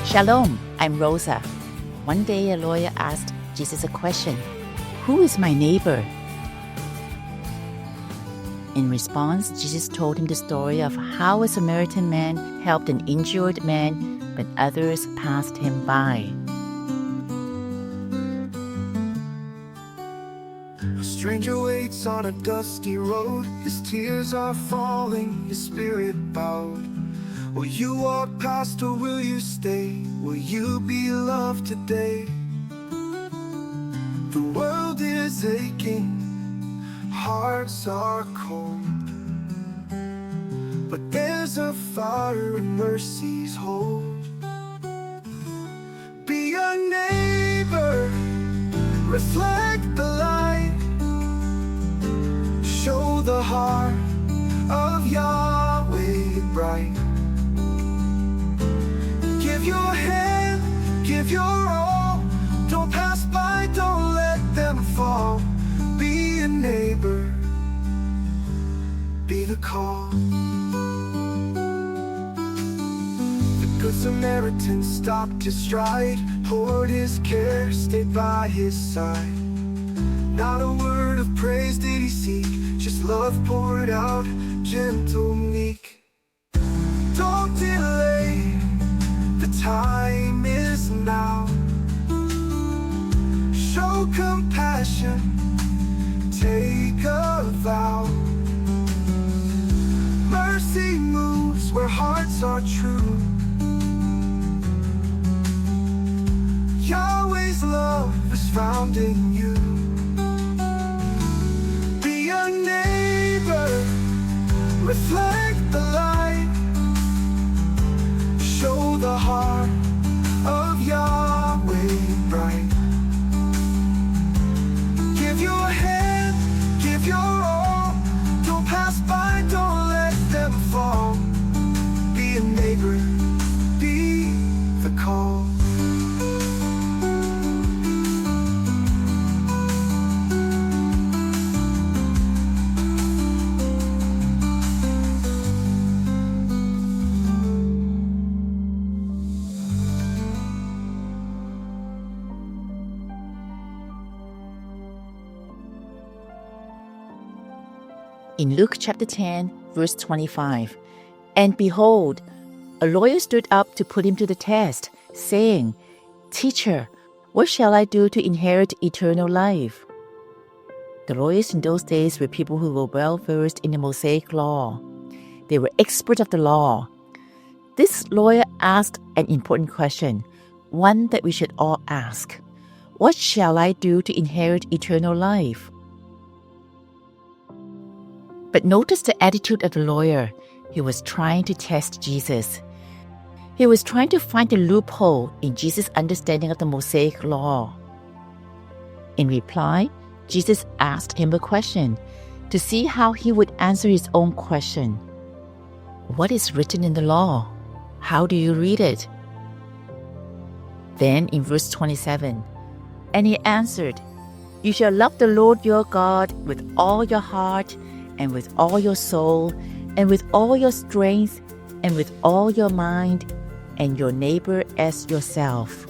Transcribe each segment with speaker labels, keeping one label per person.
Speaker 1: Shalom, I'm Rosa. One day a lawyer asked Jesus a question, "Who is my neighbor?" In response, Jesus told him the story of how a Samaritan man helped an injured man when others passed him by.
Speaker 2: A stranger waits on a dusty road. His tears are falling, his spirit bowed. Will you walk past or will you stay? Will you be loved today? The world is aching, hearts are cold, but there's a fire in mercy's hold. Be a neighbor, reflect the light, show the heart of Yahweh bright. Give your hand, give your all, don't pass by, don't let them fall. Be a neighbor, be the call. The Good Samaritan stopped his stride, poured his care, stayed by his side. Not a word of praise did he seek, just love poured out, gentle, meek. Don't delay, the time is now. Show compassion, take a vow. Mercy moves where hearts are true. Yahweh's love is found in you. Be a neighbor, reflect the light, show the heart of Yahweh bright. Give your hand, give your all, don't pass by, don't let them fall. Be a neighbor, be the call.
Speaker 1: In Luke chapter 10, verse 25, "And behold, a lawyer stood up to put him to the test, saying, 'Teacher, what shall I do to inherit eternal life?'" The lawyers in those days were people who were well versed in the Mosaic law. They were experts of the law. This lawyer asked an important question, one that we should all ask. What shall I do to inherit eternal life? But notice the attitude of the lawyer. He was trying to test Jesus. He was trying to find a loophole in Jesus' understanding of the Mosaic law. In reply, Jesus asked him a question to see how he would answer his own question. What is written in the law? How do you read it? Then in verse 27, "And he answered, 'You shall love the Lord your God with all your heart, and with all your soul, and with all your strength, and with all your mind, and your neighbor as yourself.'"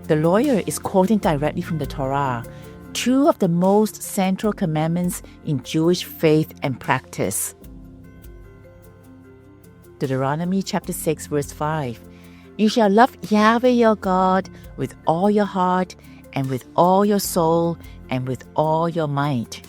Speaker 1: The lawyer is quoting directly from the Torah, two of the most central commandments in Jewish faith and practice. Deuteronomy chapter 6, verse 5, "You shall love Yahweh your God with all your heart, and with all your soul, and with all your might."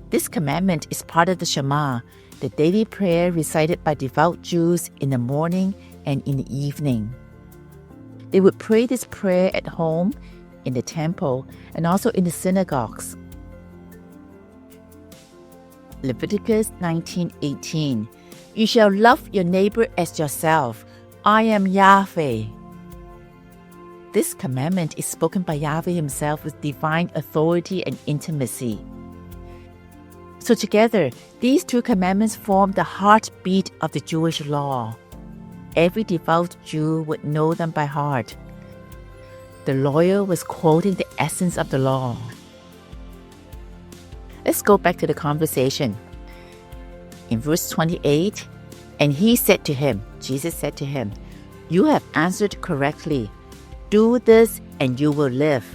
Speaker 1: This commandment is part of the Shema, the daily prayer recited by devout Jews in the morning and in the evening. They would pray this prayer at home, in the temple, and also in the synagogues. Leviticus 19:18, "You shall love your neighbor as yourself. I am Yahweh." This commandment is spoken by Yahweh himself with divine authority and intimacy. So together, these two commandments form the heartbeat of the Jewish law. Every devout Jew would know them by heart. The lawyer was quoting the essence of the law. Let's go back to the conversation. in verse 28, and he said to him, Jesus said to him, "You have answered correctly. Do this and you will live."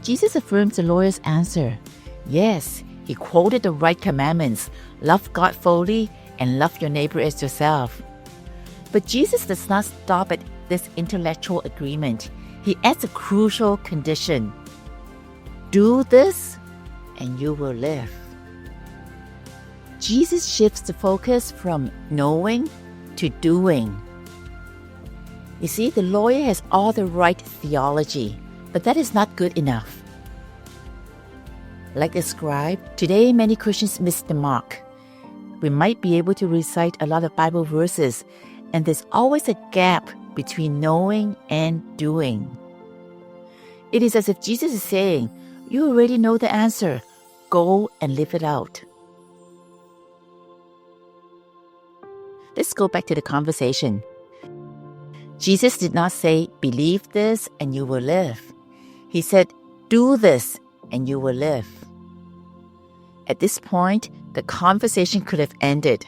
Speaker 1: Jesus affirms the lawyer's answer. Yes, he quoted the right commandments: love God fully and love your neighbor as yourself. But Jesus does not stop at this intellectual agreement. He adds a crucial condition: do this and you will live. Jesus shifts the focus from knowing to doing. You see, the lawyer has all the right theology, but that is not good enough. Like the scribe, today many Christians miss the mark. We might be able to recite a lot of Bible verses, and there's always a gap between knowing and doing. It is as if Jesus is saying, "You already know the answer. Go and live it out." Let's go back to the conversation. Jesus did not say, "Believe this and you will live." He said, "Do this and you will live." At this point, the conversation could have ended.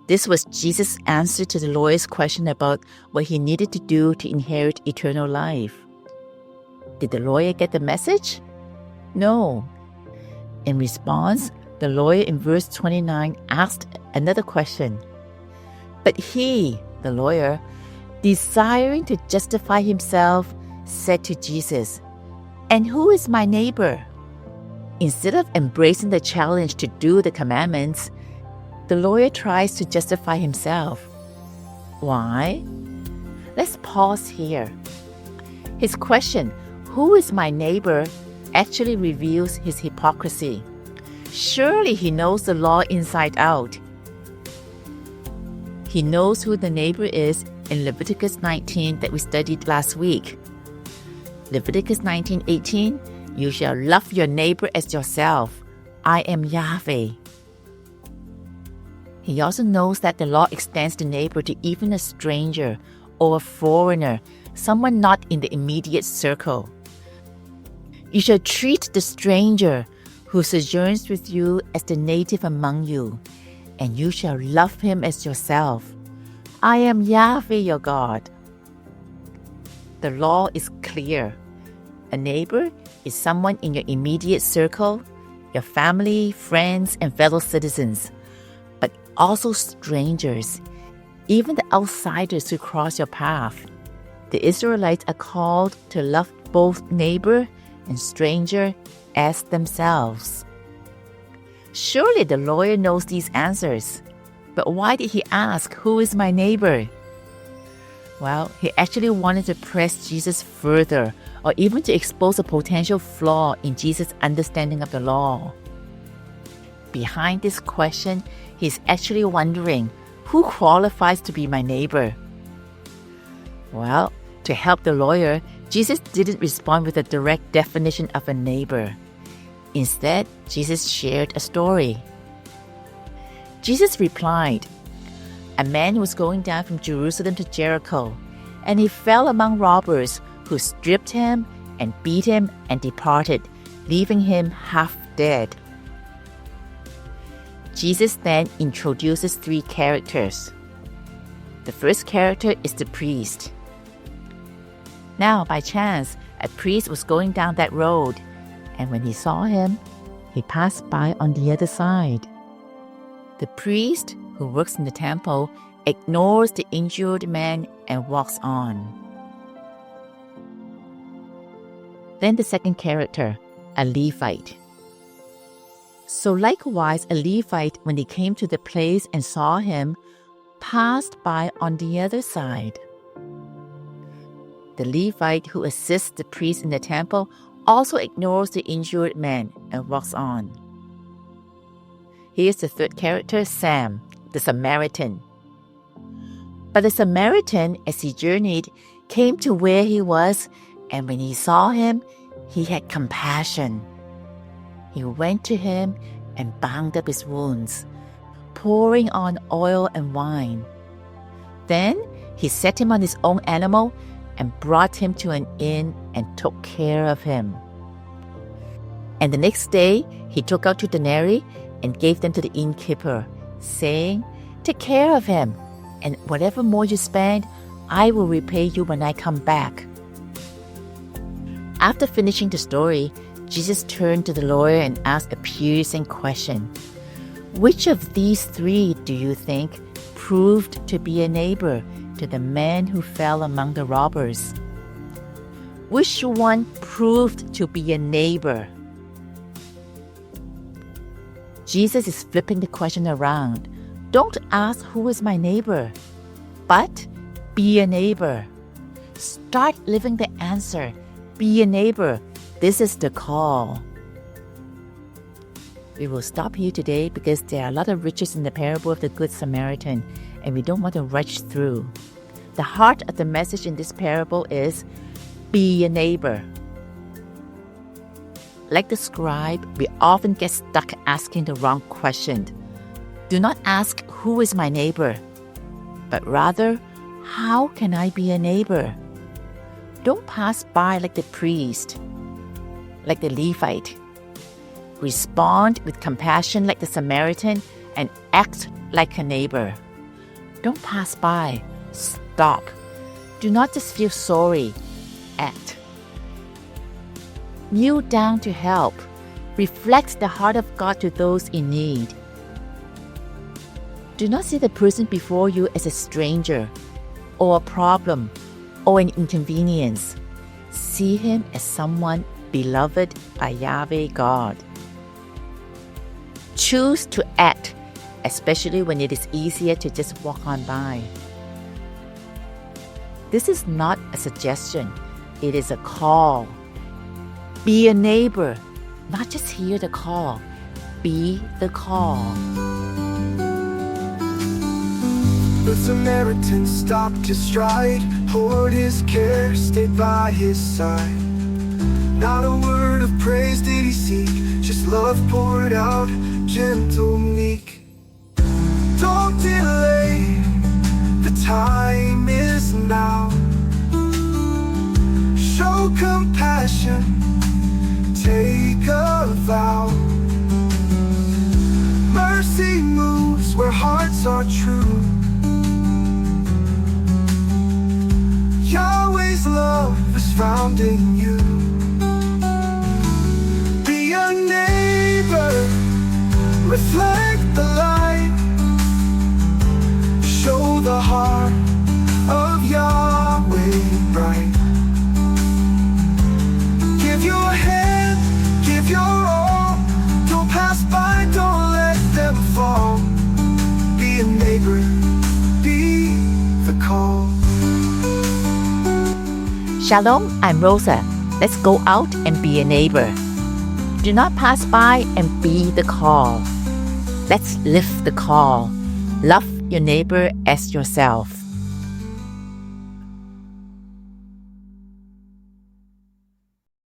Speaker 1: This was Jesus' answer to the lawyer's question about what he needed to do to inherit eternal life. Did the lawyer get the message? No. In response, the lawyer in verse 29 asked another question. But he, the lawyer, desiring to justify himself, said to Jesus, "And who is my neighbor?" Instead of embracing the challenge to do the commandments, the lawyer tries to justify himself. Why? Let's pause here. His question, "Who is my neighbor?" actually reveals his hypocrisy. Surely he knows the law inside out. He knows who the neighbor is in Leviticus 19 that we studied last week. Leviticus 19:18, "You shall love your neighbor as yourself. I am Yahweh." He also knows that the law extends the neighbor to even a stranger or a foreigner, someone not in the immediate circle. "You shall treat the stranger who sojourns with you as the native among you, and you shall love him as yourself. I am Yahweh your God." The law is clear. A neighbor is someone in your immediate circle, your family, friends, and fellow citizens, but also strangers, even the outsiders who cross your path. The Israelites are called to love both neighbor and stranger as themselves. Surely the lawyer knows these answers. But why did he ask, "Who is my neighbor?" Well, he actually wanted to press Jesus further, or even to expose a potential flaw in Jesus' understanding of the law. Behind this question, he's actually wondering, who qualifies to be my neighbor? Well, to help the lawyer, Jesus didn't respond with a direct definition of a neighbor. Instead, Jesus shared a story. Jesus replied, "A man was going down from Jerusalem to Jericho, and he fell among robbers who stripped him and beat him and departed, leaving him half dead." Jesus then introduces three characters. The first character is the priest. Now, by chance, a priest was going down that road, and when he saw him, he passed by on the other side. The priest, who works in the temple, ignores the injured man and walks on. Then the second character, a Levite. So likewise, a Levite, when he came to the place and saw him, passed by on the other side. The Levite who assists the priest in the temple also ignores the injured man and walks on. Here's the third character, Sam, the Samaritan. But the Samaritan, as he journeyed, came to where he was, and when he saw him, he had compassion. He went to him and bound up his wounds, pouring on oil and wine. Then he set him on his own animal and brought him to an inn and took care of him. And the next day he took out 2 denarii and gave them to the innkeeper, saying, "Take care of him, and whatever more you spend, I will repay you when I come back." After finishing the story, Jesus turned to the lawyer and asked a piercing question. "Which of these three do you think proved to be a neighbor to the man who fell among the robbers?" Which one proved to be a neighbor? Jesus is flipping the question around. Don't ask who is my neighbor, but be a neighbor. Start living the answer. Be a neighbor. This is the call. We will stop here today because there are a lot of riches in the parable of the Good Samaritan, and we don't want to rush through. The heart of the message in this parable is, be a neighbor. Like the scribe, we often get stuck asking the wrong question. Do not ask, who is my neighbor? But rather, how can I be a neighbor? Don't pass by like the priest, like the Levite. Respond with compassion like the Samaritan and act like a neighbor. Don't pass by. Stop. Do not just feel sorry. Act. Kneel down to help. Reflect the heart of God to those in need. Do not see the person before you as a stranger or a problem or an inconvenience. See him as someone beloved by Yahweh God. Choose to act, especially when it is easier to just walk on by. This is not a suggestion, it is a call. Be a neighbor, not just hear the call. Be the call.
Speaker 2: The Samaritan stopped his stride, poured his care, stayed by his side. Not a word of praise did he seek, just love poured out, gentle, meek. Don't delay, the time is now. Show compassion, take a vow. Mercy moves where hearts are true. Yahweh's love is found in you. Be a neighbor, reflect the light. Show the heart of Yahweh bright. Give your hand, give your all. Don't pass by, don't let them fall. Be a neighbor, be the call.
Speaker 1: Shalom, I'm Rosa. Let's go out and be a neighbor. Do not pass by and be the call. Let's live the call. Love your neighbor as yourself.